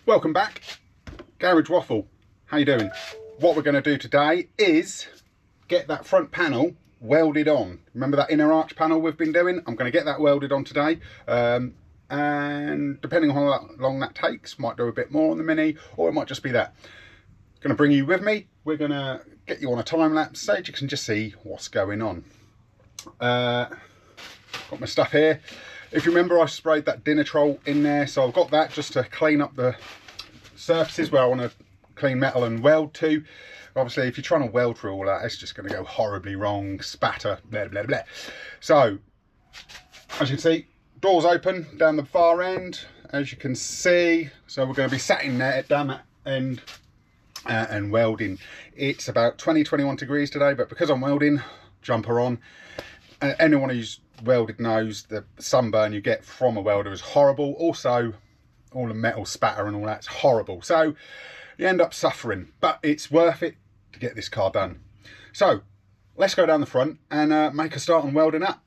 Welcome back, Garage Waffle. How you doing? What we're going to do today is get that front panel welded on. Remember that inner arch panel we've been doing? I'm going to get that welded on today, and depending on how long that takes, might do a bit more on the Mini, or it might just be that. Going to bring you with me. We're going to get you on a time lapse so you can just see what's going on. Got my stuff here. If you remember, I sprayed that Dinitrol in there, so I've got that just to clean up the surfaces where I want to clean metal and weld to. Obviously, if you're trying to weld through all that, it's just going to go horribly wrong, spatter, blah, blah, blah. So, as you can see, doors open down the far end, as you can see. So we're going to be sat in there down that end and welding. It's about 20-21 degrees today, but because I'm welding, jumper on. Anyone who's welded knows the sunburn you get from a welder is horrible. Also, all the metal spatter and all that's horrible. So you end up suffering, but it's worth it to get this car done. So let's go down the front and make a start on welding up.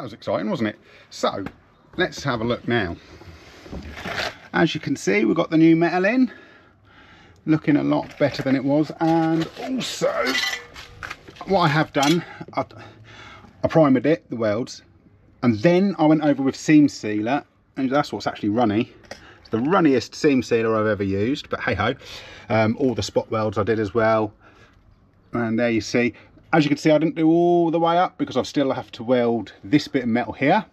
that was exciting, wasn't it? So let's have a look now. As you can see, we've got the new metal in, looking a lot better than it was. And also what I have done, I primered it, the welds, and then I went over with seam sealer, and that's what's actually runny. It's the runniest seam sealer I've ever used, but hey ho. All the spot welds I did as well. And there you see, as you can see, I didn't do all the way up because I still have to weld this bit of metal here.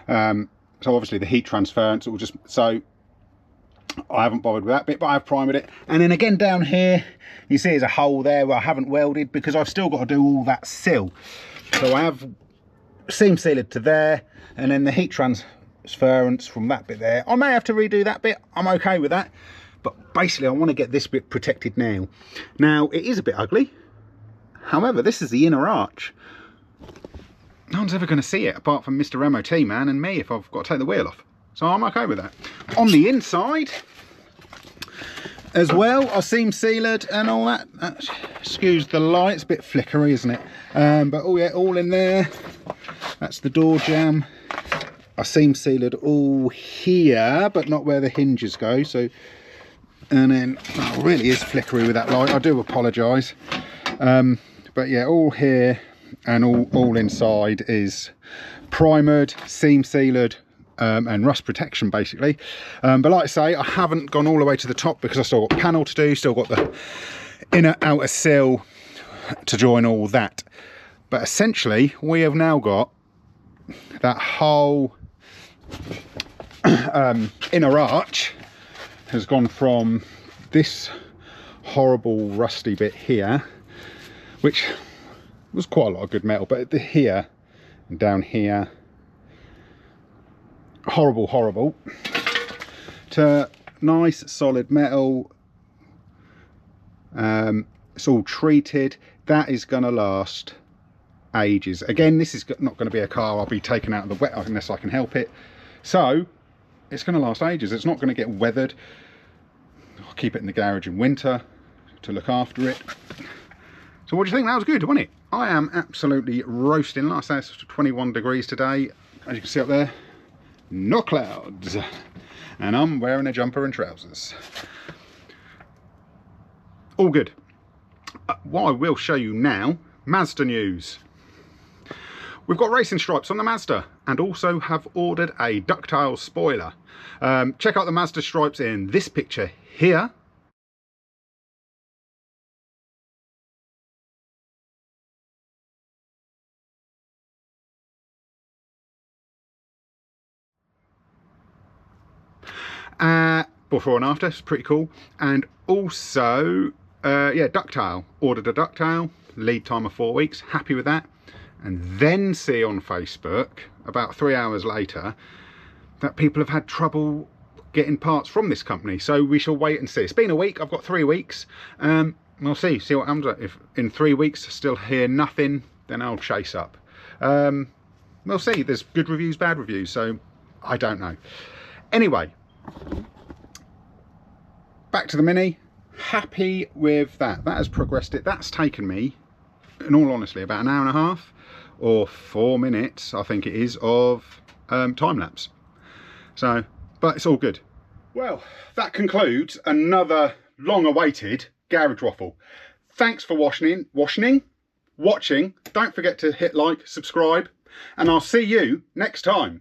So obviously the heat transference, it will just, so I haven't bothered with that bit, but I've primed it. And then again down here, you see there's a hole there where I haven't welded because I've still got to do all that sill. So I have seam sealed to there, and then the heat transference from that bit there. I may have to redo that bit, I'm okay with that. But basically I want to get this bit protected now. Now it is a bit ugly. However, this is the inner arch. No one's ever going to see it apart from Mr. MOT man and me if I've got to take the wheel off. So I'm okay with that. On the inside as well, I seam sealed and all that. Excuse the light, it's a bit flickery, isn't it? But oh yeah, all in there. That's the door jamb. I seam sealed all here, but not where the hinges go. So, and then oh, it really is flickery with that light. I do apologise. But yeah, all here and all inside is primered, seam sealed, and rust protection basically. But like I say, I haven't gone all the way to the top because I still got panel to do, still got the inner outer sill to join all that. But essentially we have now got that whole inner arch has gone from this horrible rusty bit here, which was quite a lot of good metal, but here and down here, horrible, to nice solid metal. It's all treated. That is going to last ages. Again, this is not going to be a car I'll be taking out of the wet unless I can help it. So it's going to last ages. It's not going to get weathered. I'll keep it in the garage in winter to look after it. So what do you think? That was good, wasn't it? I am absolutely roasting. Like I say, it's 21 degrees today. As you can see up there, no clouds. And I'm wearing a jumper and trousers. All good. What I will show you now, Mazda news. We've got racing stripes on the Mazda and also have ordered a ductile spoiler. Check out the Mazda stripes in this picture here. Before and after, it's pretty cool. And also, yeah, ductile. Ordered a ductile, lead time of 4 weeks, happy with that. And then see on Facebook, about 3 hours later, that people have had trouble getting parts from this company. So we shall wait and see. It's been a week, I've got 3 weeks. We'll see what happens. If in 3 weeks I still hear nothing, then I'll chase up. We'll see, there's good reviews, bad reviews, so I don't know. Anyway, back to the Mini. Happy with that. That has progressed it. That's taken me, in all honesty, about an hour and a half or 4 minutes, I think it is, of time lapse. So, but it's all good. Well, that concludes another long awaited garage waffle. Thanks for watching. Don't forget to hit like, subscribe, and I'll see you next time.